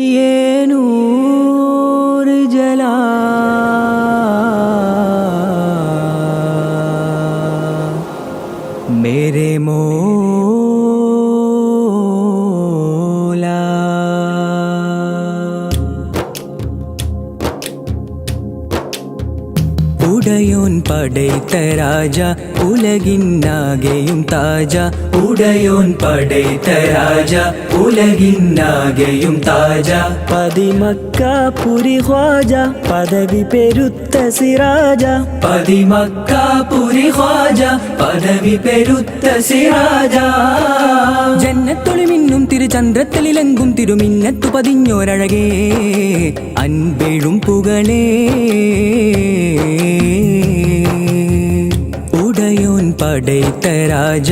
ये नूर जला मेरे मौला। ഉടയോൻ പടൈത്ത രാജ ഉലകിന്നാകെയും താജ ഉടയോൻ പടൈത്ത രാജ ഉലകിന്നാകെയും താജ പതിമക്കാപുരി ഖ്വാജ പദവി പെരുത്ത സിറാജ പതിമക്കാപുരി ഖ്വാജ പദവി പെരുത്ത സിറാജ ജന്നത്തൊളി മിന്നും തിരുചന്ദ്രത്തലിലെങ്കും തിരുമിന്നത്തു പതിഞ്ഞോരഴകേ അൻപെഴും പുകളേ ഉടയോൻ പടൈത്ത രാജ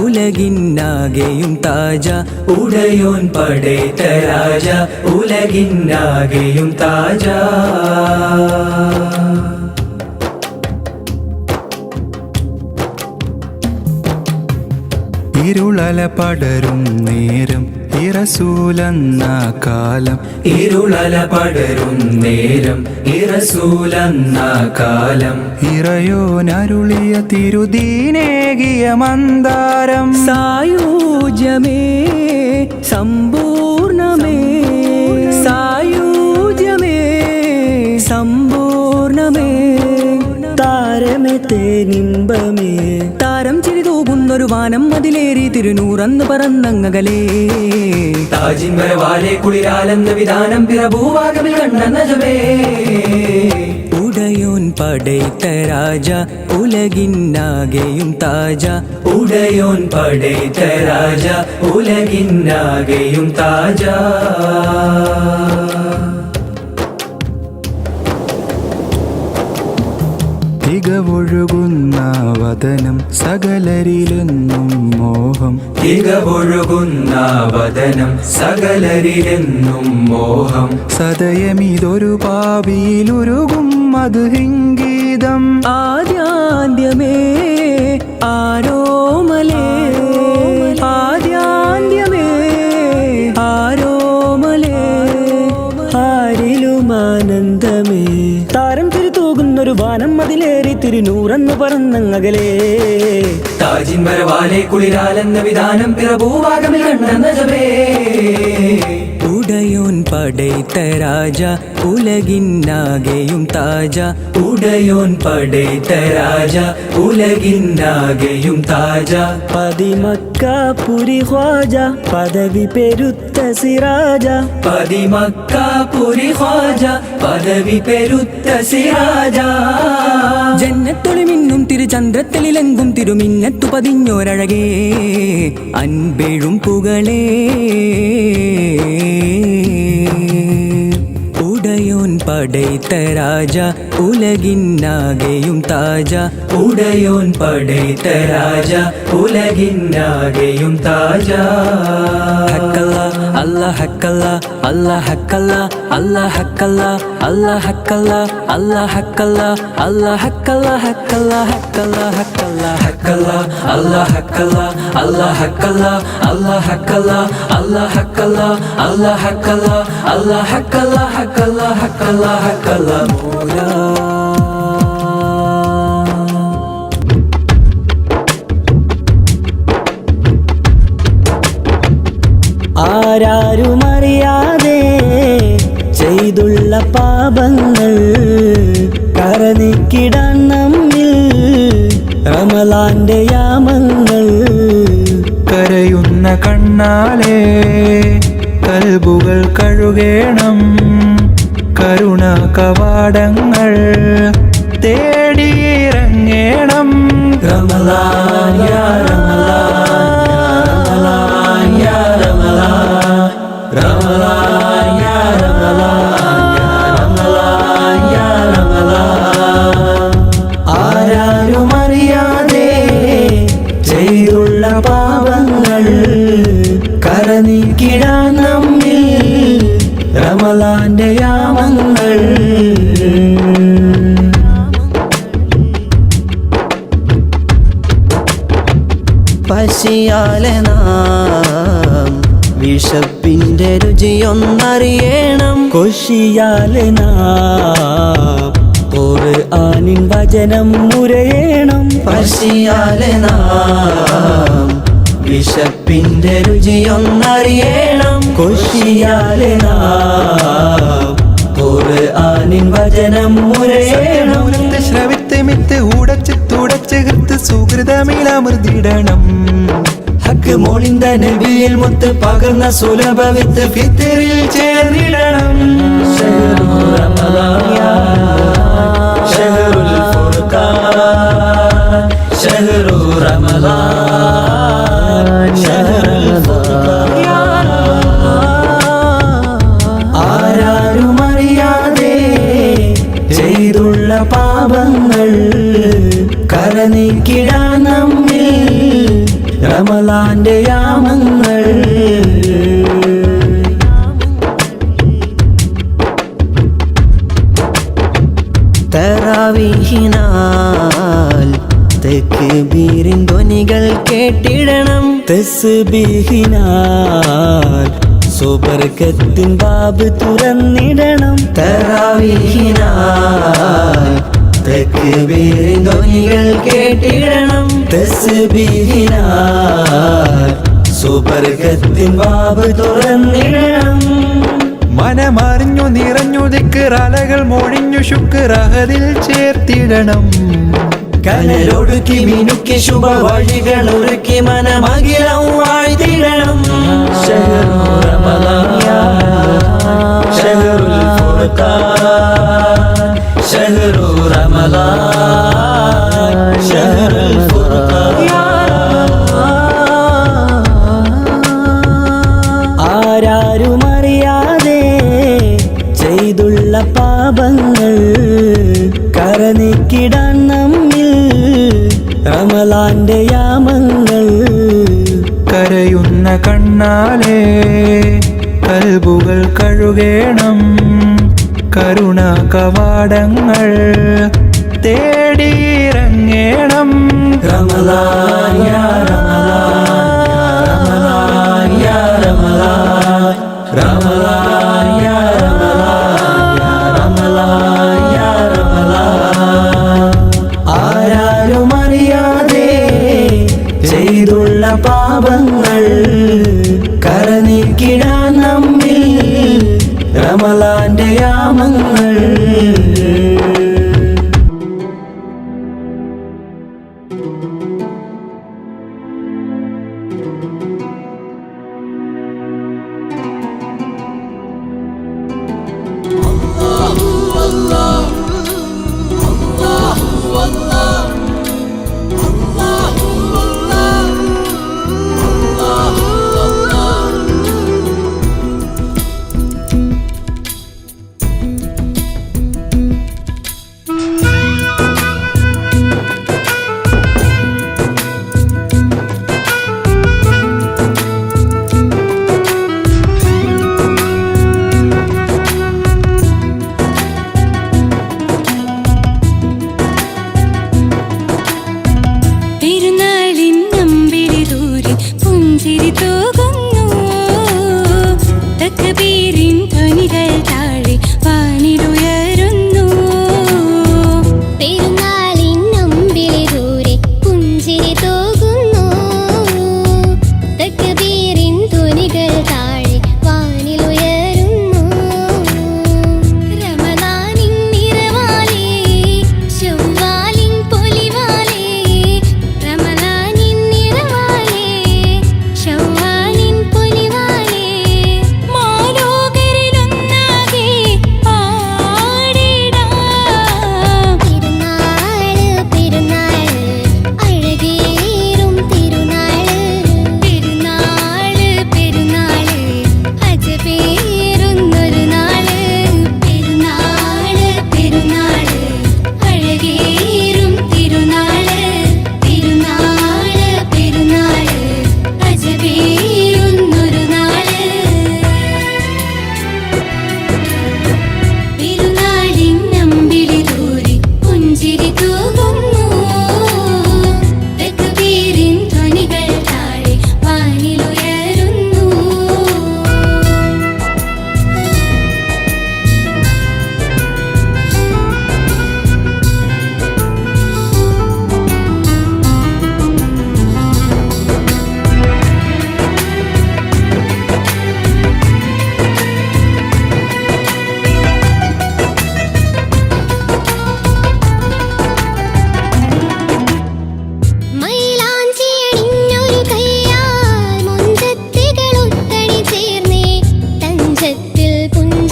ഉലകിന്നാകെയും താജ ഉടയോൻ പടൈത്ത രാജ ഉലകിന്നാകെയും താജ ഇരുളല പടരും നേരം ഇറസൂലെന്ന കാലം ഇരുളല പടരും നേരം ഇറസൂലെന്ന കാലം ഇറയോനരുളിയ തിരുദീനേകിയ മന്ദാരം സായൂജ്യമേ സമ്പൂർണമേ സായൂജ്യമേ സമ്പൂർണമേ താരമേ തേനിമ്പമേ താരം ചിരിതൂകുന്നൊരു വാനം അതിലേറി തിരുനൂറന്ന് പറന്നങ്ങകലേ താജിൻ വരവാലെ കുളിരാലെന്ന വിധാനം പിറഭൂവാകവിൽ കണ്ട നജമേ ഉടയോൻ പടൈത്ത രാജ ഉലകിന്നാകെയും താജ ഉടയോൻ പടൈത്ത രാജ ഉലകിന്നാകെയും താജ തികവൊഴുകുന്ന വദനം സകലരിലെന്നും മോഹം തികവൊഴുകുന്ന വദനം സകലരിലെന്നും മോഹം സദയമിതൊരു പാവിയിലുരുകും മധുഹിംഗീതം ആദ്യാന്ത്യമേ ആരോമലേ ആദ്യാന്ത്യമേ ആരോമലേ ആരിലുമാനന്ദമേ താരം തിരുതൂകുന്നൊരു വാനം അതിലേറി തിരുനൂറന്ന് പറന്നങ്ങകലേ താജിൻ വരവാലെ കുളിരാലെന്ന വിധാനം പിറഭൂവാകമിൽ കണ്ട നജമേ ഉടയോൻ പടൈത്ത രാജ ഉലകിന്നാകെയും താജ ഉടയോൻ പടൈത്ത രാജ ഉലകിന്നാകെയും താജ പതിമക്കാപുരി ഖ്വാജ പദവി പെരുത്ത സിറാജ പതിമക്കാപുരി ഖ്വാജ പദവി പെരുത്ത സിറാജ ജന്നത്തൊളി മിന്നും തിരുചന്ദ്രത്തലിലെങ്കും തിരുമിന്നത്തു പതിഞ്ഞോരഴകേ അൻപെഴും പുകളേ ഉടയോൻ പടൈത്ത രാജ ഉലകിന്നാകെയും താജ ഉടയോൻ പടൈത്ത രാജ ഉലകിന്നാകെയും താജ ഹക്കല്ല അല്ലാഹ് ഹക്കല്ല അല്ലാഹ് ഹക്കല്ല അല്ലാഹ് ഹക്കല്ല അല്ലാഹ് ഹക്കല്ല അല്ലാഹ് ഹക്കല്ല അല്ലാഹ് ഹക്കല്ല ഹക്കല്ല ഹക്കല്ല ഹക്കല്ല ഹക്കല്ല അല്ലാഹ് ഹക്കല്ല അല്ലാഹ് ഹക്കല്ല അല്ലാഹ് ഹക്കല്ല അല്ലാഹ് ഹക്കല്ല അല്ലാഹ് ഹക്കല്ല അല്ലാഹ് ഹക്കല്ല ഹക്കല്ല ഹക്കല്ല ഹക്കല്ല മൂലാ ആരാരുമറിയാതെ ചെയ്തുള്ള പാപങ്ങൾ കരനിക്കിടാൻ നമ്മിൽ റമളാന്റെ യാമങ്ങൾ കരയുന്ന കണ്ണാലെ കൽബുകൾ കഴുകേണം കരുണ കവാടങ്ങൾ തേടിയിറങ്ങേണം റമളാൻ യാ റമളാൻ യാ റമളാൻ റമളാൻ യാ റമളാൻ യാ റമളാൻ ആരാരുമറിയാതെ ചെയ്തുള്ള പാപങ്ങൾ കരനീക്കിടാൻ നമ്മിൽ റമളാന്റെ യാമങ്ങൾ പശിയാലെ നാം വിശപ്പിൻ്റെ വിശപ്പിൻ്റെ രുചിയൊന്നറിയണം. കൊഷിയാലെ നാം ഖുർആനിൻ വചനം മുരയണം. പശിയാലെ നാം വിശപ്പിൻ്റെ രുചിയൊന്നറിയണം. കൊഷിയാലെ നാം ഖുർആനിൻ വചനം മുരയണം. ശ്രവിത്ത് മിത്ത് ഉടച്ച് തുടച്ച് കൃത്ത് സുഹൃതമിളമൃതിടണം. ഹക്ക് മോളിന്ത നബിയിൽ മുത്ത് പകർന്ന സുലഭ വിത്ത് ഫിത്തറിൽ ചേർന്നിടണം. ശഹ്റു റമളാൻ ശഹ്റുൽ ഫുർഖാൻ ശഹ്റു റമളാൻ ശഹ്റുൽ ഫുർഖാൻ. ആരാരുമറിയാതെ ചെയ്തുള്ള പാപങ്ങൾ കരനീക്കിടാൻ നമ്മിൽ റമളാന്റെ യാമങ്ങൾ. തറാവീഹിനാൽ തക്ബീറിൻ ധ്വനികൾ കേട്ടിടണം. തസ്ബീഹിനാൽ സുബർക്കത്തിൻ ബാബ് തുറന്നിടണം. തറാവീഹിനാൽ തക്ബീറിൻ ധ്വനികൾ കേട്ടിടണം. തസ്ബീഹിനാൽ സുബർക്കത്തിൻ ബാബ് തുറന്നിടണം. മനമറിഞ്ഞു നിറഞ്ഞു ദിക്റലകൾ മൊഴിഞ്ഞു ശുക്രഹദിൽ ചേർത്തിടണം. കനലൊടുക്കി മിനുക്കി ശുഭ വഴികൾ ഒരുക്കി മനമകിലം വാഴ്ത്തിടണം. ശഹ്റു റമളാൻ ശഹ്റുൽ ഫുർഖാൻ ശഹ്റു റമളാൻ ശഹ്റുൽ ഫുർഖാൻ. ആരാരുമറിയാതെ ചെയ്തുള്ള പാപങ്ങൾ കരനീക്കിടാൻ നമ്മിൽ റമളാന്റെ യാമങ്ങൾ. കരയുന്ന കണ്ണാലെ കൽബുകൾ കഴുകേണം. കരുണ കവാടങ്ങൾ തേടിയിറങ്ങേണം. റമളാൻ യാ റമളാൻ യാ റമളാൻ റമളാൻ യാ റമളാൻ യാ റമളാൻ. ആരാരുമറിയാതെ ചെയ്തുള്ള പാപങ്ങൾ കരനീക്കിടാൻ നമ്മിൽ റമളാന്റെ യാമങ്ങൾ.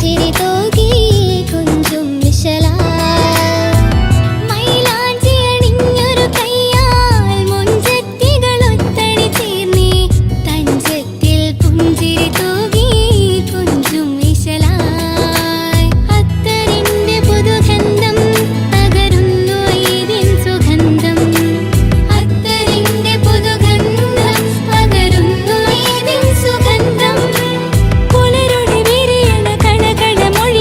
പുഞ്ചിരി തൂകി കുഞ്ചും വിശലാൽ മൈലാഞ്ചി അണിഞ്ഞൊരു കയ്യാൽ മുഞ്ചത്തികളൊത്തടി ചേർന്നേ തഞ്ചത്തിൽ പുഞ്ചിരി തൂകി കുഞ്ചും വിശലാൽ അത്തറിന്റെ പുതുഗന്ധം പകരുന്നു ഈദിൻ സുഗന്ധം അത്തറിന്റെ പുതുഗന്ധം പകരുന്നു ഈദിൻ സുഗന്ധം പുലരുടെ വിരിയണ കണകണ മൊഴി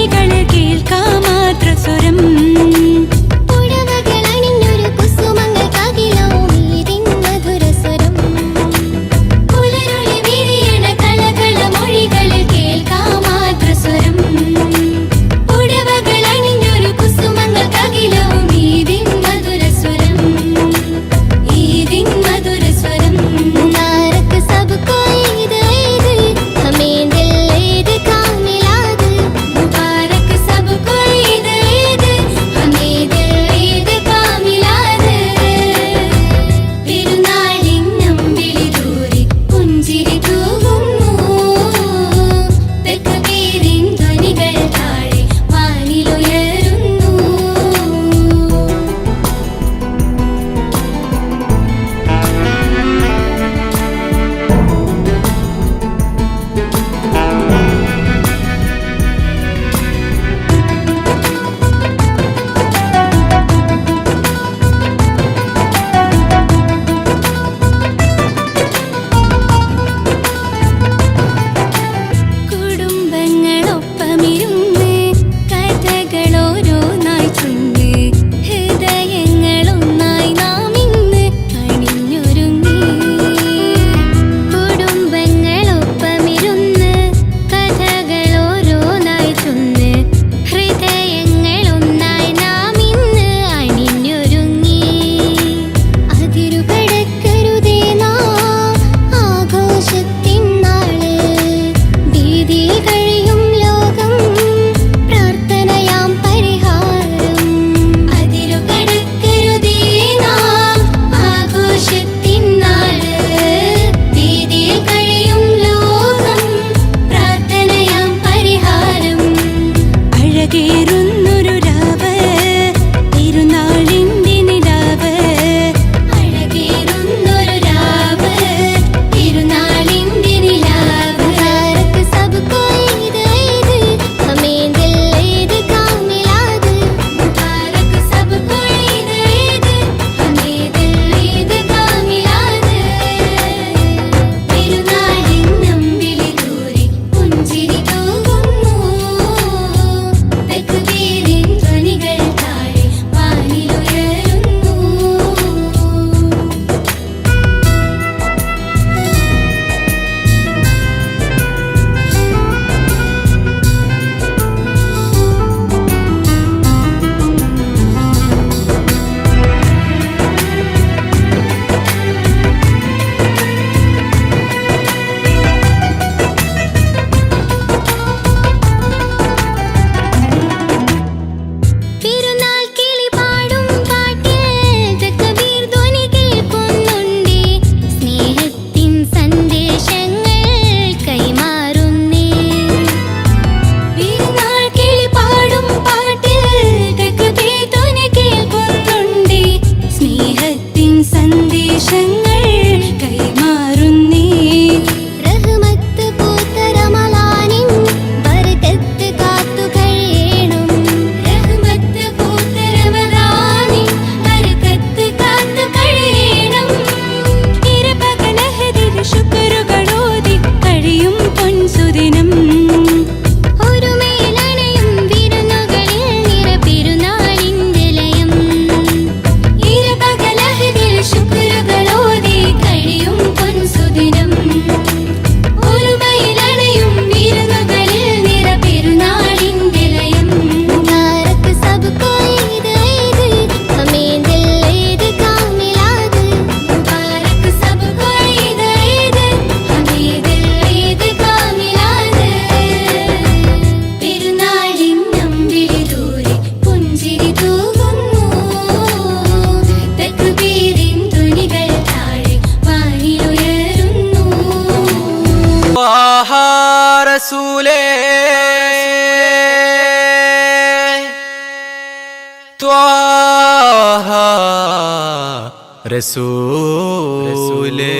ത്വാഹ റസൂലേ.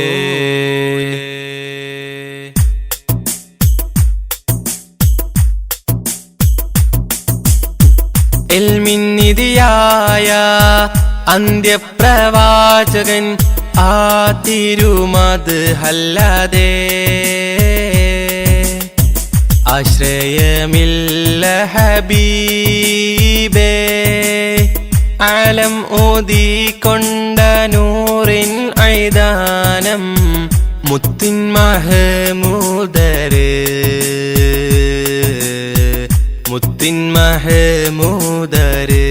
ഇൽമിന്നിധിയായ അന്ത്യപ്രവാചകൻ ആ തിരുമത് അല്ലാതെ ആശ്രയമില്ല ഹബീബേ. ആലം ഓതിക്കൊണ്ട നൂറിൻ ഐദാനം മുത്തിൻ മഹമൂദര്, മുത്തിൻ മഹമൂദര്.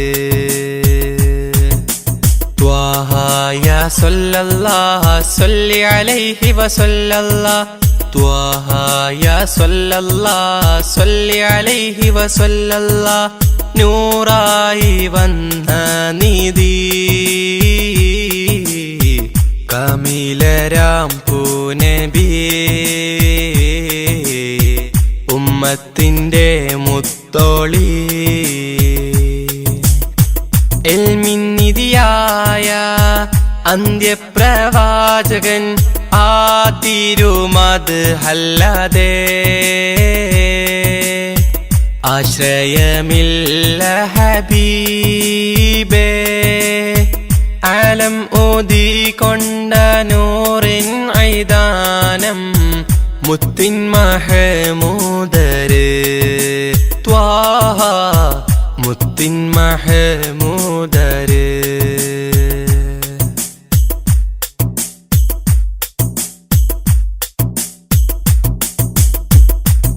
ത്വാഹ യാ സല്ലല്ലാഹു സല്ലി അലൈഹി വസല്ലല്ലാഹു. ത്വാഹ യാ സല്ലല്ലാഹു സല്ലി അലൈഹി വസല്ലല്ലാഹു. നൂറായി വന്ന നിധി കമിലരാം പൂനബിയേ, ഉമ്മത്തിന്റെ മുത്തോളി. ഇൽമിന്നിധിയായ അന്ത്യപ്രവാചകൻ ആ തിരുമത് അല്ലാതെ ആശ്രയമില്ല ഹബീബേ. ആലം ഓതിക്കൊണ്ട നൂറിൻ ഐദാനം മുത്തിൻ മഹമൂദര്. ത്വാഹ മുത്തിൻ മഹമൂദര്.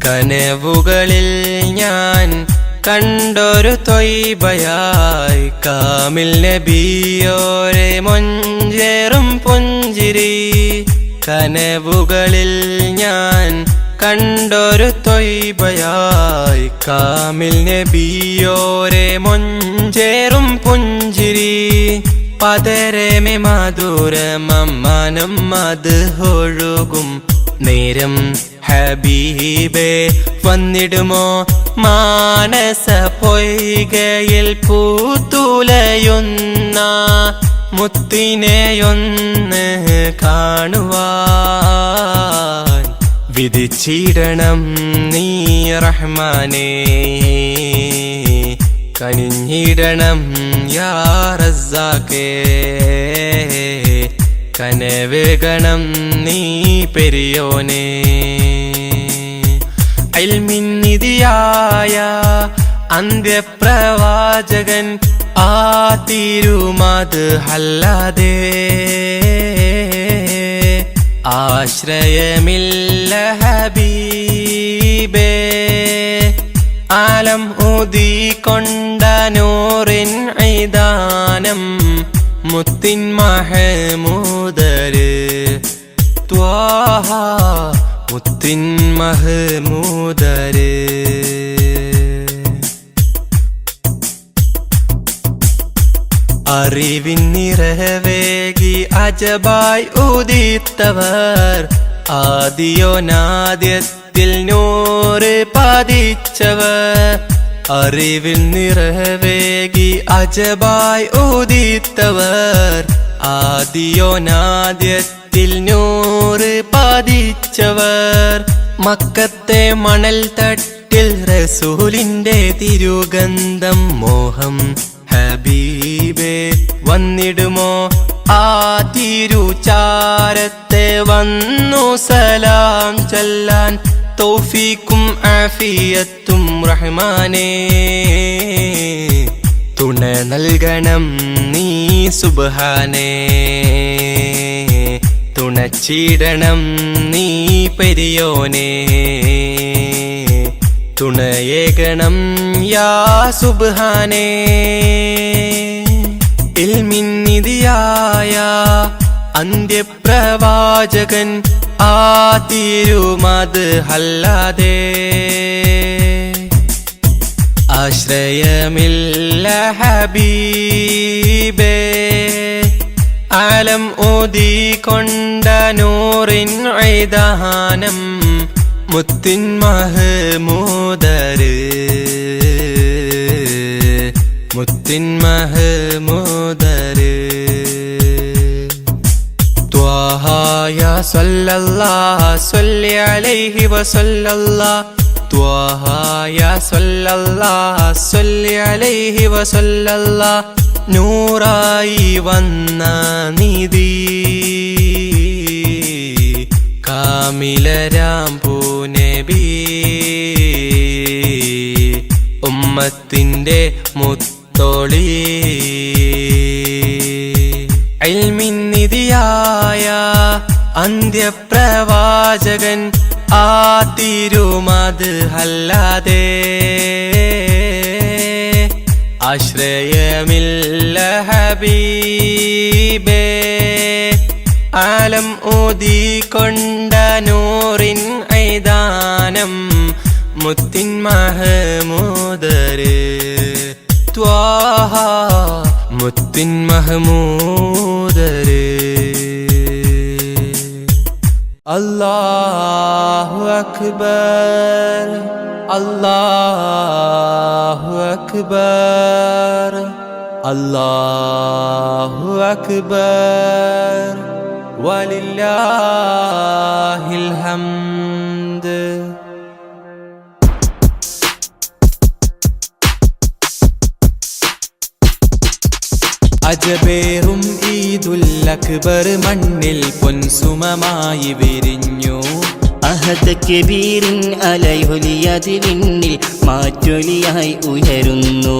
കനവുകളിൽ ഞാൻ കണ്ടൊരു ത്വയ്ബയായി കാമിൽ നബിയോരെ മൊഞ്ചേറും പുഞ്ചിരി. കനവുകളിൽ ഞാൻ കണ്ടൊരു ത്വയ്ബയായി കാമിൽ നബിയോരെ മൊഞ്ചേറും പുഞ്ചിരി. പതരമേ മധുരമമ്മാനം അത് ഒഴുകും നേരം ഹബീബേ വന്നിടുമോ മാനസ പൊയ്കയിൽ പൂത്തുലയുന്ന മുത്തിനെയൊന്ന് കാണുവാൻ വിധിച്ചിടണം നീ റഹ്മാനേ. കനിഞ്ഞിടണം യാ റസ്സാഖേ. കനവേകണം നീ പെരിയോനേ. ഇൽമിന്നിധിയായ അന്ത്യപ്രവാചകൻ ആ തിരുമത് അല്ലാതെ ആശ്രയമില്ല ഹബീബേ. ആലം ഊതിക്കൊണ്ട നൂറിൻ ഐദാനം മുത്തിൻ മഹമൂദര്. ത്വാഹ മുത്തിൻ മഹമൂദര്. അറിവിൻ നിറവേകി അജബായി ഉദിത്തവർ ആദിയോനാദ്യത്തിൽ നൂറ് പതിച്ചവർ. അറിവിൻ നിറവേകി അജബായി ഉദിത്തവർ ആദിയോനാദ്യത്തിൽ നൂറ് പതിച്ചവർ. മക്കത്തെ മണൽ തട്ടിൽ റസൂലിന്റെ തിരുഗന്ധം മോഹം ഹബീബേ വന്നിടുമോ ആ തിരുചാരത്തെ വന്നു സലാം ചൊല്ലാൻ. തൗഫീക്കും ആഫിയത്തും റഹ്മാനേ തുണ നൽകണം നീ സുബ്ഹാനേ. തുണച്ചിടണം നീ പെരിയോനേ. തുണയേകണം യാ സുബ്ഹാനേ. ഇൽമിന്നിധിയായ അന്ത്യപ്രവാചകൻ ആ തിരുമത് അല്ലാതെ ആശ്രയമില്ല ഹബീബേ. ആലം ഓതിക്കൊണ്ട നൂറിൻ ഐദാനം മുത്തിൻ മഹമൂദര്. മുത്തിൻ മഹ സല്ലല്ലാഹ് സ്വല്ലി അലൈഹി വസല്ലല്ലാഹ് ത്വാഹ യാ സല്ലല്ലാഹ് സ്വല്ലി അലൈഹി വസല്ലല്ലാഹ് നൂറായി വന്ന നിധി കാമിലരാം പൂനബി ഉമ്മത്തിന്റെ മുത്തോളി ഇൽമിൻ നിധിയായ അന്ത്യപ്രവാചകൻ ആ തിരുമത് അല്ലാതെ ആശ്രയമില്ല ഹബീബേ ആലം ഊതിക്കൊണ്ട നൂറിൻ ഐദാനം മുത്തിൻ മഹമൂദര് ത്വാഹ മുത്തിൻ മഹമൂദര് അല്ലാഹു അക്ബർ അല്ലാഹു അക്ബർ അല്ലാഹു അക്ബർ വലില്ലാഹിൽ ഹംദ്. അജബേറും ഈദുൽ അക്ബർ മണ്ണിൽ പൊൻസുമമായി വിരിഞ്ഞു. അഹദ് കബീറിൻ അലയൊലിയത് വിണ്ണിൽ മാറ്റൊലിയായി ഉയരുന്നു.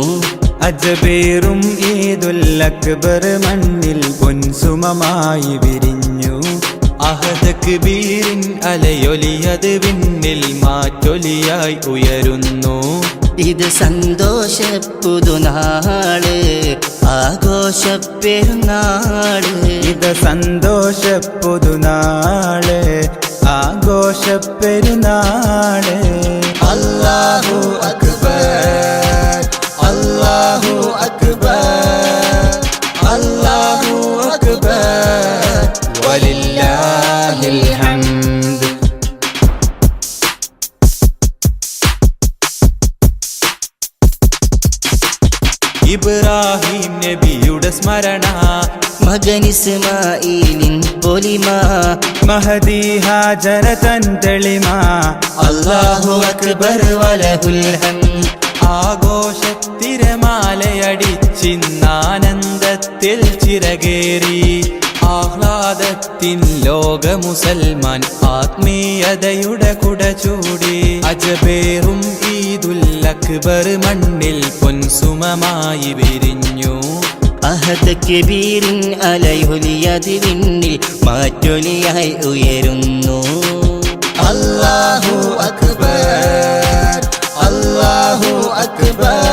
അജബേറും ഈദുൽ അക്ബർ മണ്ണിൽ പൊൻസുമമായി വിരിഞ്ഞു. അഹദ് കബീറിൻ അലയൊലിയത് വിണ്ണിൽ മാറ്റൊലിയായി ഉയരുന്നു. ഇത് സന്തോഷ പുതുനാള് ആഘോഷ പെരുന്നാള്. ഇത് സന്തോഷ പുതുനാള് ആഘോഷ പെരുന്നാള്. അല്ലാഹു അക്ബർ അല്ലാഹു അക്ബർ അല്ലാഹു അക്ബർ വലില്ലാഹിൽ ഹംദ്. ഇബ്രാഹിം നബിയുടെ സ്മരണ മകൻ ഇസ്മാഈലിൻ പൊലിമ മഹദി ഹാജറ തൻ തെളിമ. അല്ലാഹു അക്ബർ വലഹുൽ ഹംദ്. ആഘോഷത്തിരമാലയടിച്ചിന്നാനന്ദത്തിൽ ചിറകേറി ആഹ്ലാദത്തിൻ ലോക മുസൽമാൻ ആത്മീയതയുടെ കുട ചൂടി. അജബേറും ഈദുൽ അക്ബർ മണ്ണിൽ പൊൻസുമമായി വിരിഞ്ഞു. അഹദ് കബീറിൻ അലയൊലിയത് വിണ്ണിൽ മാറ്റൊലിയായി ഉയരുന്നു. അല്ലാഹു അക്ബർ അല്ലാഹു അക്ബർ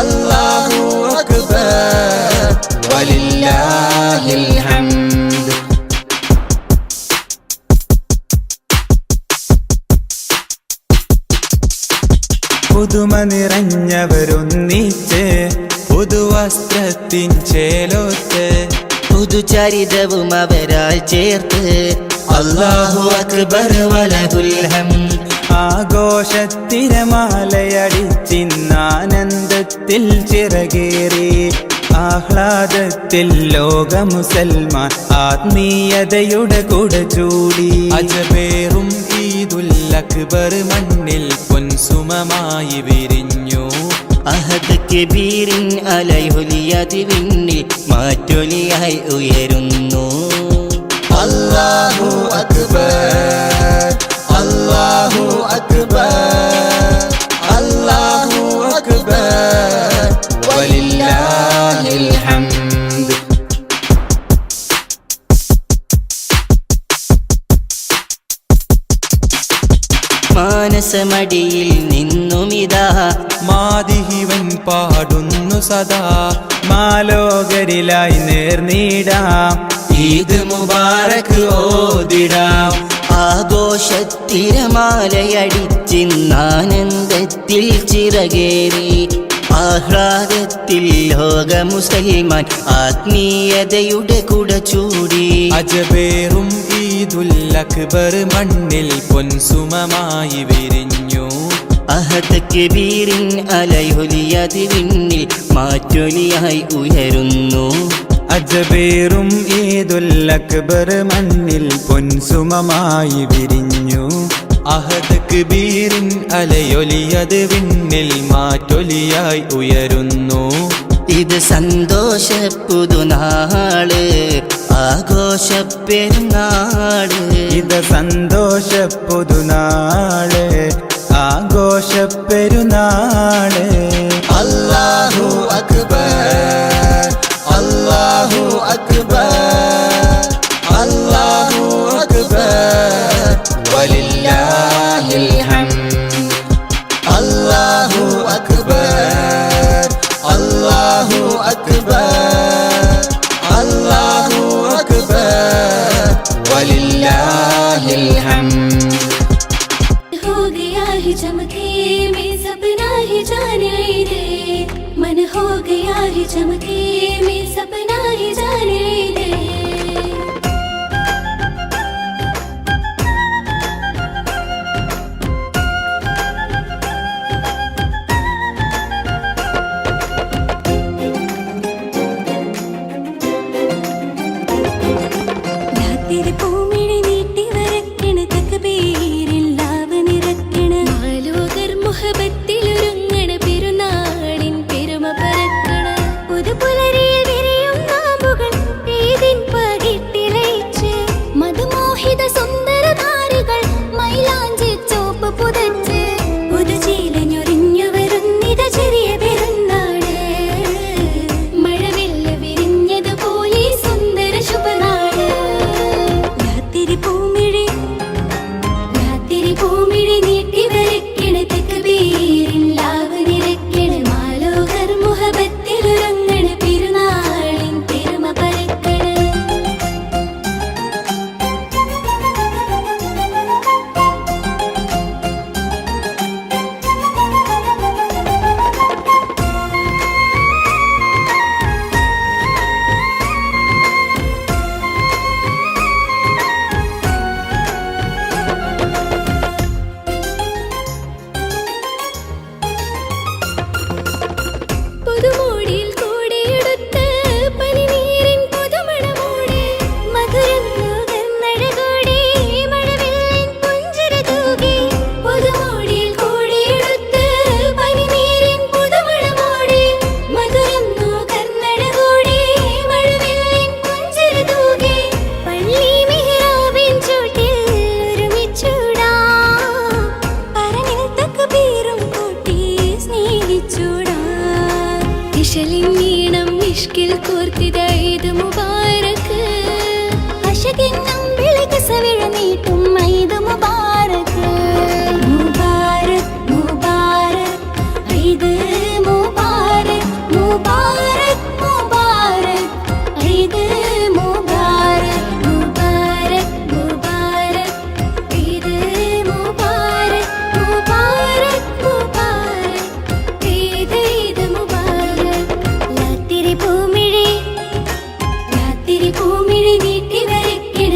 അല്ലാഹു അക്ബർ വലില്ലാഹിൽ ഹംദ്. പുതുമ നിറഞ്ഞവരൊന്നിച്ച് പുതുവസ്ത്രത്തിൻ ചേലോത്ത് പുതുചരിതവും അവരാൽ ചേർത്ത്. അല്ലാഹു അക്ബർ വലഹുൽ ഹംദ്. ആഘോഷത്തിരമാലയടിച്ചിന്നാനന്ദത്തിൽ ചിറകേറി ആഹ്ലാദത്തിൽ ലോക മുസൽമാൻ ആത്മീയതയുടെ കുട ചൂടി. അജബേറും ഈദുൽ അക്ബർ മണ്ണിൽ പൊൻസുമമായി വിരിഞ്ഞു. അഹദ് കബീറിൻ അലയൊലിയത് വിണ്ണിൽ മാറ്റൊലിയായി ഉയരുന്നു. അല്ലാഹു അക്ബർ അല്ലാഹു അക്ബർ അല്ലാഹു അക്ബർ വലില്ലാഹിൽ ഹംദ്. മാനസമടിയിൽ നിന്നുമിതാ മാദിഹിവൻ പാടുന്നു സദാ. മാലോകരിലായി നേർനീടാം ഈദ് മുബാറക് ഓതിടാം. ആഘോഷത്തിരമാലയടിച്ചിന്നാനന്ദത്തിൽ ചിറകേറി ആഹ്ലാദത്തിൽ ലോക മുസൽമാൻ ആത്മീയതയുടെ കുട ചൂടി. അജബേറും ഈദുൽ അക്ബർ മണ്ണിൽ പൊൻസുമമായി വിരിഞ്ഞു. അഹദ് കബീറിൻ അലയൊലിയത് വിണ്ണിൽ മാറ്റൊലിയായി ഉയരുന്നു. അജബേറും ഈദുൽ അക്ബർ മണ്ണിൽ പൊൻസുമമായി വിരിഞ്ഞു. അഹദ് ബീറിൻ അലയൊലിയത് വിണ്ണിൽ മാറ്റൊലിയായി ഉയരുന്നു. ഇത് സന്തോഷ പുതുനാള് ആഘോഷ പെരുന്നാള്. ഇത് സന്തോഷ പുതുനാള് ആഘോഷ പെരുന്നാള്. അല്ലാഹു അക്ബർ അല്ലാഹു അക്ബർ അല്ലാഹു അക്ബർ വലില്ലാഹിൽ ഹംദ്. അല്ലാഹു അക്ബർ അല്ലാഹു അക്ബർ അല്ലാഹു അക്ബർ വലില്ലാഹിൽ ഹംദ്. हो गया है चमके में सपना ही जाने दे, मन हो गया है चमके में सपना ही जाने दे. രാത്രി പൂമിഴി നീട്ടി വരക്കണ തക്ബീരില്ലാവ് നിറക്കണ മാലോകർ മുഹബത്തിലൊരുങ്ങണ പെരുന്നാളിൻ പെരുമ പരക്കണ. പുതുപുലരിയിൽ വിരിയും നാമ്പുകൾ ഏതിൻ പകിട്ടിലയിച്ച് മധുമോഹിത സുന്ദര നാരികൾ മൈലാഞ്ചി ചോപ്പ് പുതച്ച് പുതുചീലഞ്ഞൊരിഞ്ഞു വരുന്നിത ചെറിയ പെരുന്നാള്. മഴവില്ല് വിരിഞ്ഞതുപോലെ സുന്ദര ശുഭനാള്. രാത്രി പൂമിഴി നീട്ടി വരക്കണ തക്ബീരില്ലാവ് നിറക്കണ മാലോകർ മുഹബത്തിലൊരുങ്ങണ പെരുന്നാളിൻ പെരുമ പരക്കണ. പുതുമോടിയിൽ കൂടെയെടുത്ത് പനിനീരിൻ പുതുമണമോടെ മധുരം നുകർന്നഴകോടെ മഴവില്ലിൻ പുഞ്ചിര തൂകി. പുതുമോടിയിൽ കൂടെയെടുത്ത് പനിനീരിൻ പുതുമണമോടെ മധുരം നുകർന്നഴകോടെ മഴവില്ലിൻ പുഞ്ചിര തൂകി. പള്ളി മിഹ്റാബിൻ ചുവട്ടിൽ ഒരുമിച്ചൂടാം, പരനിൽ തക്ബീറും കൂട്ടി സ്നേഹിച്ചൂടാം. ഇശലിനീണം ഇഷ്കിൽ കോർത്തിത ഈദ് മുബാരക്ക്, അശകിന്നം വിളികസവിഴ നീട്ടും ഈദ് മുബാരക്ക്. മുബാരക് മുബാരക് ഈദ് മുബാരക് മുബാരക് മുബാരക് ഈദ് മുബാരക് മുബാരക് മുബാരക് ഈദ് മുബാരക് മുബാരക് മുബാരക് ഈദ് ഈദ് മുബാരക്. രാത്രി പൂമിഴി നീട്ടി വരക്കണ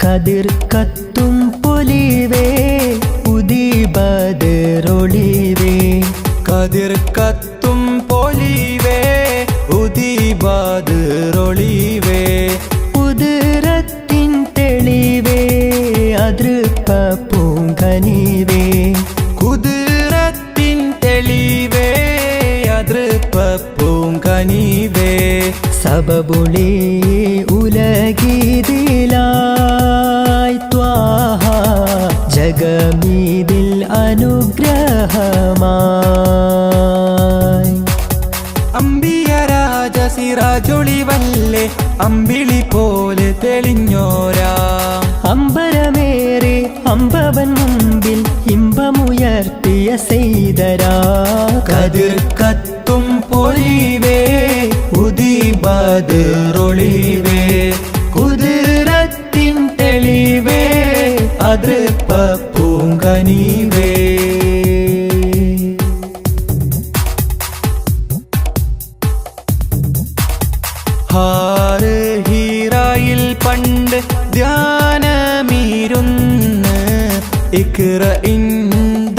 കതിർ കത്തും പൊലിവേ ഉദീബദറൊളിവേ കതിർ കത്തും പൊലിവേ ഉദീബദറൊളിവേ കുതിരത്തിൻ തെളിവേ അതൃപ്പ പൂങ്കനിവേ കുതിരത്തിൻ തെളിവേ അതൃപ്പ പൂങ്കനിവേ സബബുളി ഉലഗീതിലായി ത്വാഹ ജഗമീതിൽ അനുഗ്രഹമായി അമ്പിയ രാജ സിറാജൊളിവല്ലേ അമ്പിളി പോലെ തെളിഞ്ഞോരാ അമ്പരമേറെ അമ്പവൻ മുമ്പിൽ ഇമ്പമുയർത്തിയ സെയ്തരാ കതിർ കത്തും പൊലിവേ ഉദീബദറൊളിവേ കുതിരത്തിൻ തെളിവേ അതൃപ്പ പൂങ്കനിവേ ഹാറ് ഹീറായിൽ പണ്ട് ധ്യാനമീരുന്ന് ഇക്റഇൻ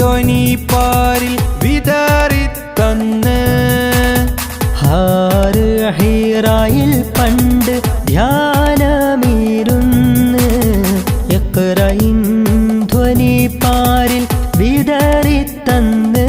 ധ്വനി പാരിൽ വിതറിത്തന്ന് ഹാറ് ഹീറായിൽ പണ്ട് ധ്യാനമീരുന്ന് ഇഖ്റഇൻ ധ്വനി പാരിൽ വിതറിത്തന്ന്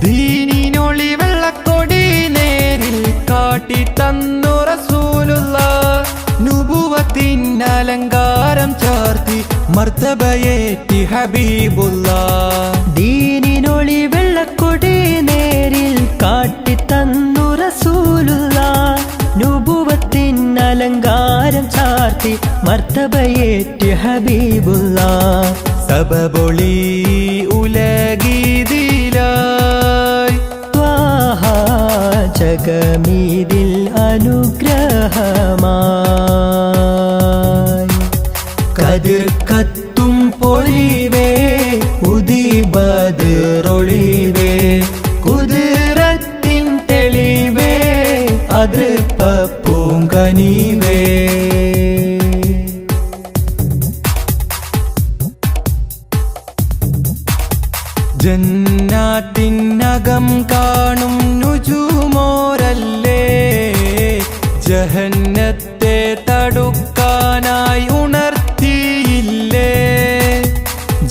ദീനിനൊളി വെള്ളക്കൊടി നേരിൽ കാട്ടി തന്നു റസൂലുള്ളാഹ് നുബുവത്തിൻ അലങ്കാരം ചാർത്തി മർത്തബയേറ്റി ഹബീബുള്ളാഹ് ദീനിനൊളി വെള്ളക്കൊടി നേരിൽ കാട്ടിത്തന്നു റസൂലുള്ളാഹ് നുബുവത്തിൻ അലങ്കാരം ചാർത്തി മർത്തബയേറ്റി ഹബീബുള്ളാഹ് സബബൊളി ഉലഗീതിലായി ത്വാഹ ജഗമീതിൽ അനുഗ്രഹമായി കതിർ കത്തും പൊലിവേ ഉദീബദറൊളിവേ കുതിരത്തിൻ തെളിവേ അതൃപ്പ പൂങ്കനിവേ ജന്നാത്തിനകം കാണും നുജുമോരല്ലേ ജഹന്നത്തെ തടുക്കാനായി ഉണർത്തിയില്ലേ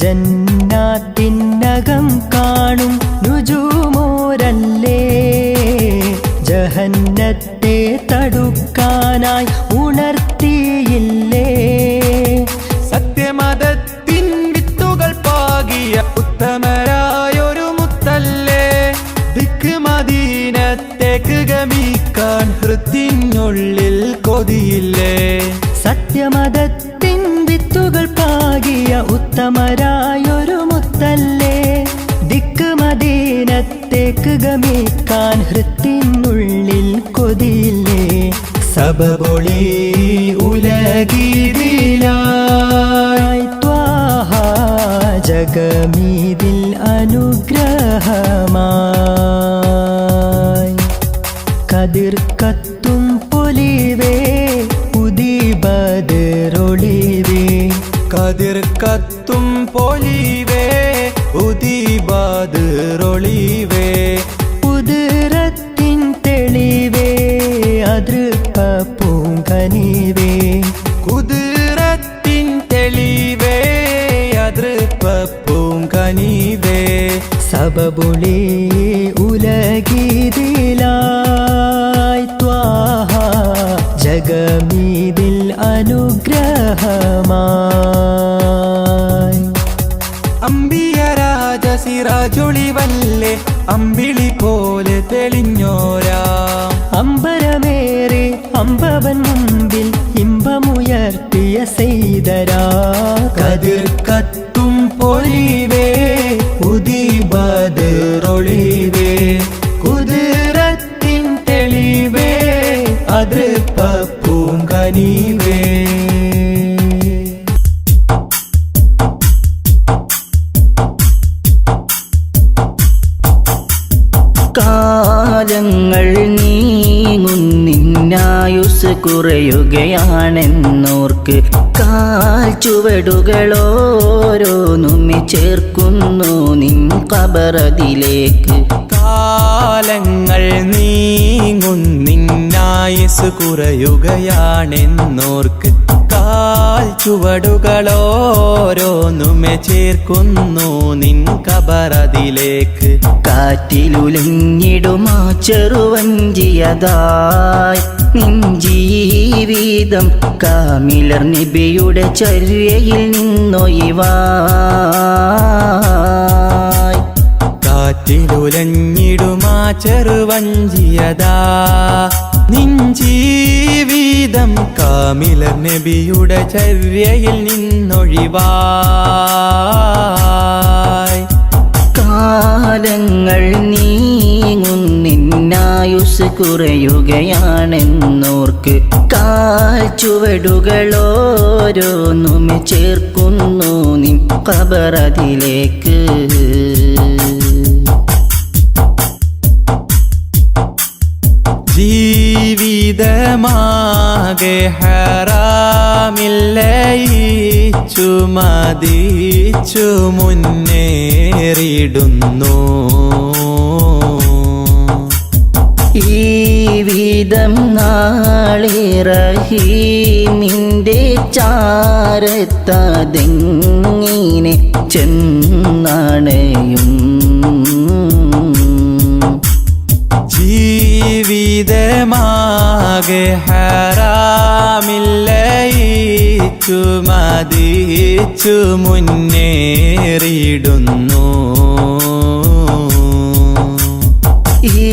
ജന്നാത്തിനകം കാണും നുജുമോരല്ലേ ജഹന്നത്തെ തടുക്കാനായി ഉണർത്തിയില്ലേ സത്യമതത്തിൻ വിത്തുകൾ പാകിയ ഉത്തമരായൊരു മുത്തല്ലേ ദിക്ക് മദീനത്തേക്ക് ഗമിക്കാൻ ഹൃത്തിനുള്ളിൽ കൊതിയില്ലേ സത്യമതത്തിൻ വിത്തുകൾ പാകിയ ഉത്തമരായൊരു മുത്തല്ലേ ദിക്ക് മദീനത്തേക്ക് ഗമിക്കാൻ ഹൃത്തിനുള്ളിൽ കൊതിയില്ലേ സബബൊളി ഉലഗീതിലായി ത്വാഹ ജഗമീതിൽ അനുഗ്രഹമായി കതിർ കത്തും പൊലിവേ ഉദീബദറൊളിവേ കതിർ കത്തും പൊലിവേ ഉദീബദറൊളിവേ കുതിരത്തിൻ തെളിവേ അതൃപ്പ പൂങ്കനിവേ കുതിരത്തിൻ തെളിവേ അതൃപ്പ പൂങ്കനിവേ സബബുളി ഉലഗീതിലായി ത്വാഹ ജഗമീതിൽ അനുഗ്രഹമായി അമ്പിയ രാജ സിറാജൊളിവല്ലേ അമ്പിളി പോലെ തെളിഞ്ഞോരാ അമ്പരമേറെ അമ്പവൻ മുമ്പിൽ ഇമ്പമുയർത്തിയ സെയ്തരാ കതിർ കത്തും പൊലിവേ ഉദീബദറൊളിവേ കുതിരത്തിൻ തെളിവേ അതൃപ്പ പൂങ്കനിവേ കാലങ്ങൾ നീങ്ങുന്നിന്നായുസ് ആയുസ് കുറയുകയാണെന്നോർക്ക് കാൽ ചുവടുകളോരോന്നുമെ ചേർക്കുന്നു നിൻ ഖബറതിലേക്ക്. കാലങ്ങൾ നീങ്ങുന്നിന്നായുസ് കുറയുകയാണെന്നോർക്ക് കാൽ ചുവടുകളോരോന്നുമെ ചേർക്കുന്നു നിൻ ഖബറതിലേക്ക്. കാറ്റിലുലഞ്ഞിടുമാ ചെറുവഞ്ചിയതായി നിൻ ജീവിതം കാമിലർ നബിയുടെ ചര്യയിൽ നിന്നൊഴിവായി. കാറ്റിലുലഞ്ഞിടുമാ ചെറുവഞ്ചിയതാ നിൻ ജീവിതം കാമിലർ നബിയുടെ ചര്യയിൽ നിന്നൊഴിവായി. കാലങ്ങൾ നീങ്ങുന്നിന്നായുസ് കുറയുകയാണെന്നോർക്ക് കാൽ ചുവടുകളോരോന്നുമെ ചേർക്കുന്നു നിൻ ഖബറതിലേക്ക്. ജീവിതമാകെ ഹറാമില്ലയിച്ചു മതിച്ചു മുന്നേറിടുന്നു. ഈ വിധം നാളെ റഹീമിൻ്റെ ചാരത്തതെങ്ങിനെ ചെന്നണയും. ജീവിതമാകെ ഹറാമില്ലയിച്ചു മതിച്ചു മുന്നേറിടുന്നു. ഈ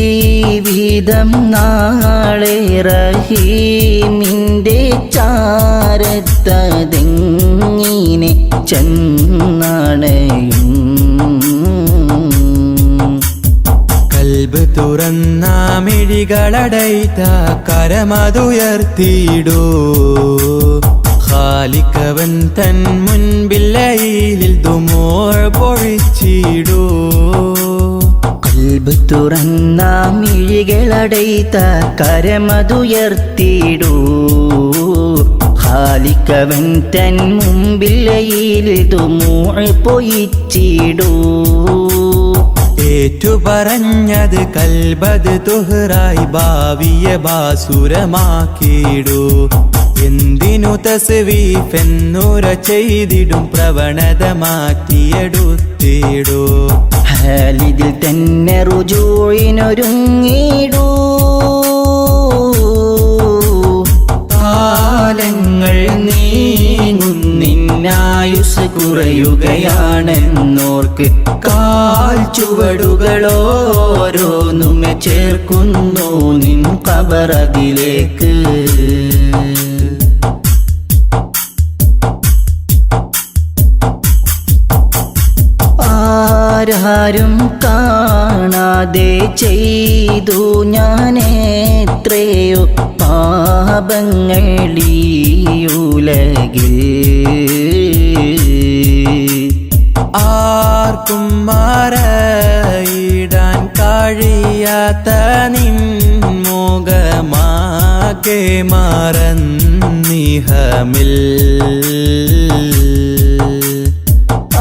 വിധം നാളെ റഹീമിൻ്റെ ചാരത്തതെങ്ങിനെ ചെന്നണയും. കൽബ് തുറന്ന മിഴികളടൈത്ത കരമതുയർത്തിയിടൂ. ഖാലിക്കവൻ തൻ മുൻപില്ലയിൽ ദുമൂർ പൊഴിച്ചിടൂ. കൽബ് തുറന്ന മിഴികളടൈത്ത കരമതുയർത്തിയിടൂ. ഖാലിക്കവൻ തൻ മുമ്പില്ലയിൽ ദുമൂർ പൊഴിച്ചിടൂ. ഏറ്റുപറഞ്ഞത് കൽബത് തുഹറായി ഭാവിയെ ബാസുരമാക്കിയിടൂ. എന്തിനു തസ്വീഫെന്നുര ചെയ്തിടും പ്രവണത മാറ്റിയെടുത്തിടൂ. ഹാലിദിൽ തന്നെ റുജൂഇനൊരുങ്ങിടൂ. കാലങ്ങൾ നീങ്ങുന്നിന്നായുസ് കുറയുകയാണെന്നോർക്ക് കാൽ ചുവടുകളോരോന്നുമെ ചേർക്കുന്നു നിൻ ഖബറതിലേക്ക്. ആരാരും കാണാതെ ചെയ്തു ഞാനെത്രയോ പാപങ്ങളീയുലകിൽ. ആർക്കും മറയിടാൻ കഴിയാത്ത നിൻ മുഖമാകെ മറന്നിഹമിൽ.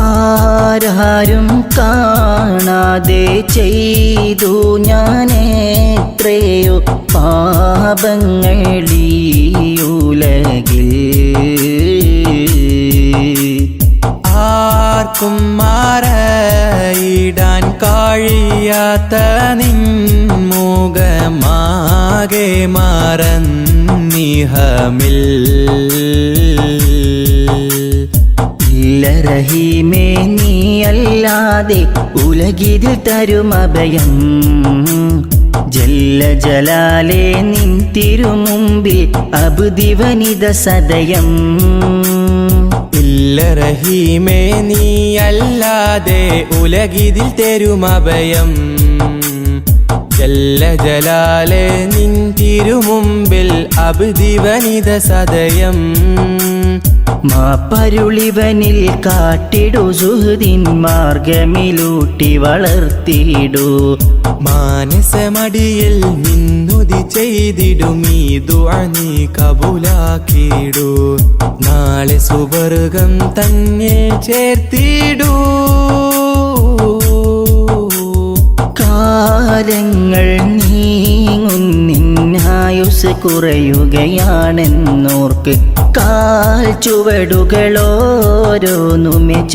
ആരാരും കാണാതെ ചെയ്തു ഞാനെത്രയോ പാപങ്ങളീയുലകിൽ. ആർക്കും മറയിടാൻ കഴിയാത്ത നിൻ മുഖമാകെ മറന്നിഹമിൽ. ഇല്ല റഹീമേ നീയല്ലാതെ ഉലകിതിൽ തരുമഭയം. ജല്ല ജലാലേ നിൻ തിരുമുമ്പിൽ അബ്ദിവനിത സദയം. ഇല്ല റഹീമേ നീയല്ലാതെ ഉലകിതിൽ തരുമഭയം. ജല്ല ജലാലേ നിൻ തിരുമുമ്പിൽ അബ്ദിവനിത സദയം. മാപ്പരുളിവനിൽ കാട്ടിടു സുഹൃദിൻ മാർഗമിലൂട്ടി വളർത്തിയിടൂ. മാനസമടിയിൽ നിന്നുതി ചെയ്തിടുമീ ദുആ നീ കബൂലാക്കിടൂ. നാളെ സുവർഗം തന്നെ ചേർത്തിടൂ. കാലങ്ങൾ നീങ്ങുന്നിന്നായുസ് കുറയുകയാണെന്നോർക്ക് കാൽ ചുവടുകളോരോന്നുമെ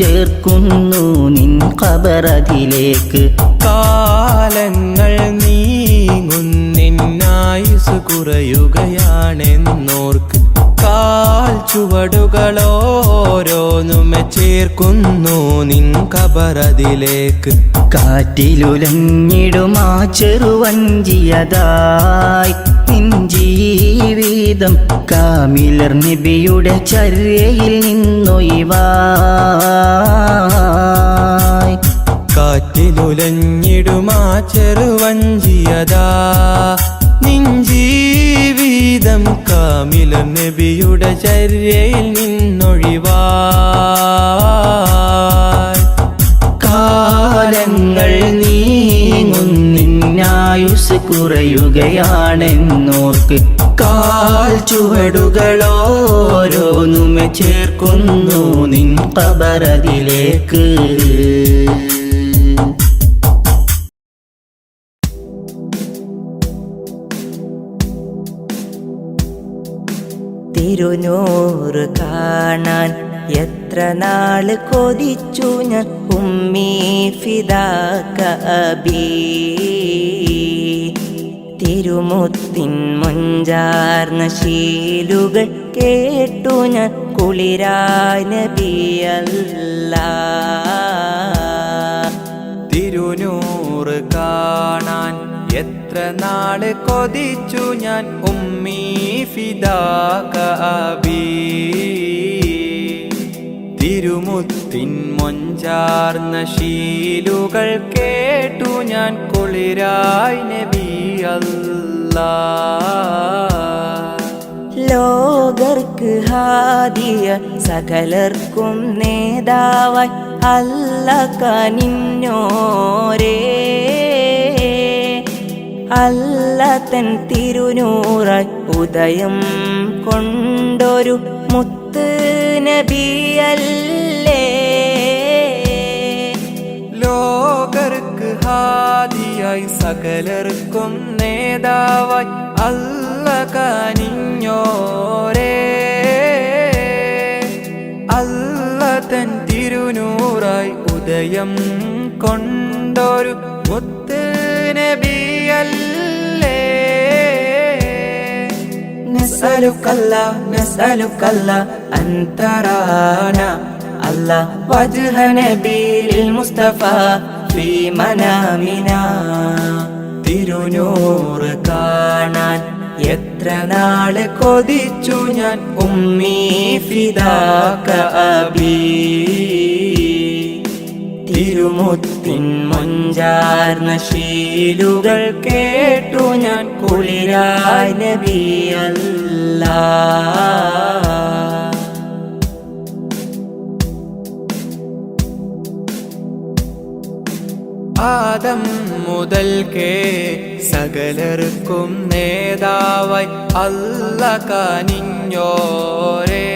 ചേർക്കുന്നു നിൻ ഖബറതിലേക്ക്. കാലങ്ങൾ നീങ്ങുന്നിന്നായുസ് കുറയുകയാണെന്നോർക്ക് കാൽ ചുവടുകളോരോന്നുമെ ചേർക്കുന്നു നിൻ ഖബറതിലേക്ക്. കാറ്റിലുലഞ്ഞിടുമാ ചെറുവഞ്ചിയതായി നിൻ ജീവിതം കാമിലർ നബിയുടെ ചര്യയിൽ നിന്നൊഴിവായി. കാറ്റിലുലഞ്ഞിടുമാ ചെറുവഞ്ചിയതാ നിൻ ജീവിതം കാമിലർ നബിയുടെ ചര്യയിൽ നിന്നൊഴിവായി. കാലങ്ങൾ നീങ്ങുന്നിന്നായുസ് കുറയുകയാണെന്നോർക്ക് കാൽ ചുവടുകളോരോന്നുമെ ചേർക്കുന്നു നിൻ ഖബറതിലേക്ക്. തിരുനൂറ് കാണാൻ എത്ര നാള് കൊതിച്ചു ഞാൻ ഉമ്മീ ഫിദാക അബീ. തിരുമുത്തിൻ മുഞ്ചാർന്ന ശീലുകൾ കേട്ടു ഞാൻ കുളിരായ നബിയല്ലാ. തിരുനൂറ് കാണാൻ എത്ര നാള് കൊതിച്ചു ഞാൻ ഉമ്മീ ഫിദാക അബീ. തിരുമുത്തിൻ മൊഞ്ചാർന്ന ശീലുകൾ കേട്ടു ഞാൻ കുളിരായി നബിയല്ലാ. ലോകർക്ക് ഹാദിയ സകലർക്കും നേതാവായി അല്ല കനിഞ്ഞോരേ. അല്ല തൻ തിരുനൂറായി ഉദയം കൊണ്ടൊരു മുത്ത് നബിയല്ലേ. ലോകർക്ക് ഹാദിയായി സകലർക്കും നേതാവായി അല്ല കനിഞ്ഞോരേ. അല്ല തൻ തിരുനൂറായി ഉദയം കൊണ്ടൊരു മുത്ത് നബിയല്ലേ. നസ്അലുക്കല്ലാ നസ്അലുക്കല്ലാ അൻ തറാനാ അല്ലാ വജ്ഹ നബിയിൽ മുസ്തഫ ഫീ മനാമിനാ. തിരുനൂറ് കാണാൻ എത്ര നാള് കൊതിച്ചു ഞാൻ ഉമ്മീ ഫിദാക അബീ. തിരുമുത്തിൻ മൊഞ്ചാർന്ന ശീലുകൾ കേട്ടു ഞാൻ കുളിരായ നബിയല്ലാ. ആദം മുതൽക്കേ സകലർക്കും നേതാവായി അല്ല കനിഞ്ഞോരേ.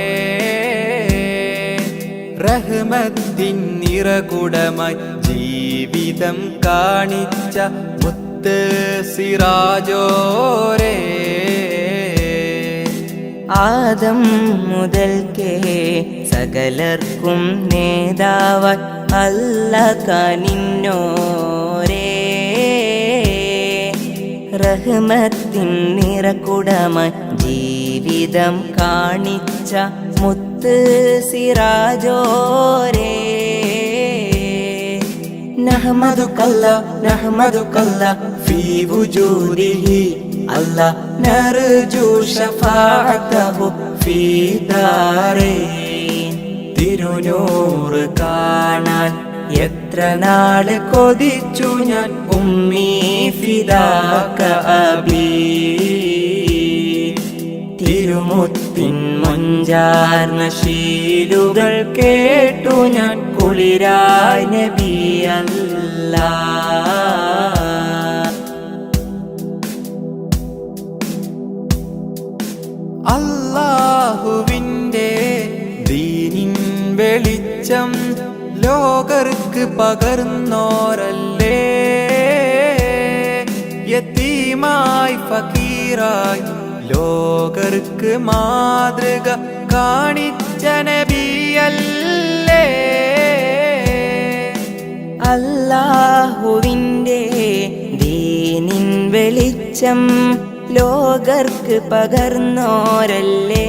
റഹ്മത്തിൻ നിറകുടമായി ജീവിതം കാണിച്ച മുത്ത് സിറാജോരേ. ആദം മുതൽക്കേ സകലർക്കും നേതാവായി അല്ല കനിഞ്ഞോരേ. റഹ്മത്തിൻ നിറകുടമായി ജീവിതം കാണിച്ച മുത്ത് സിറാജോരേ. നഹ്മദുകല്ലാ നഹ്മദുകല്ലാ ഫീ വുജൂദിഹി അല്ലാ നർജു ശഫാഅതഹു ഫീ ദാരൈൻ. തിരുനൂറ് കാണാൻ എത്ര നാള് കൊതിച്ചു ഞാൻ ഉമ്മീ ഫിദാക അബീ. തിരുമുത്തിൻ മൊഞ്ചാർന്ന ശീലുകൾ കേട്ടു ഞാൻ കുളിരായ നബിയല്ലാ. അല്ലാഹുവിൻ്റെ ദീനിൻ വെളിച്ചം ലോകർക്ക് പകർന്നോരല്ലേ യതീമായി ഫക്കീറായി ലോകർക്ക് മാതൃക കാണിച്ച നബിയല്ലേ അല്ലാഹുവിൻ്റെ ദീനിൻ വെളിച്ചം ലോകർക്ക് പകർന്നോരല്ലേ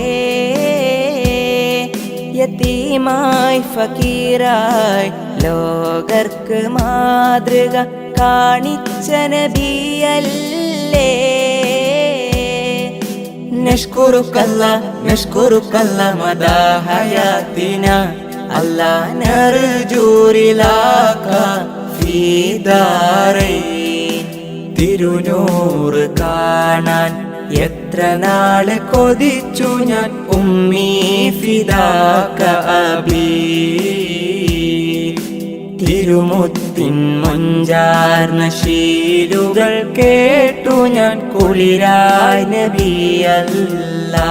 യതീമായി ഫക്കീറായി ലോകർക്ക് മാതൃക കാണിച്ച നബിയല്ലേ നഷ്കുറുക്കല്ല മദാ ഹയാത്തിന അല്ലാ നർജൂരിലാക ഫീ ദാരൈൻ തിരുനൂറ് കാണാൻ എത്ര നാള് കൊതിച്ചു ഞാൻ ഉമ്മീ ഫിദാക അബീ തിരുമുത്തിൻ മൊഞ്ചാർന്ന ശീലുകൾ കേട്ടു ഞാൻ കുളിരായി നബിയല്ലാ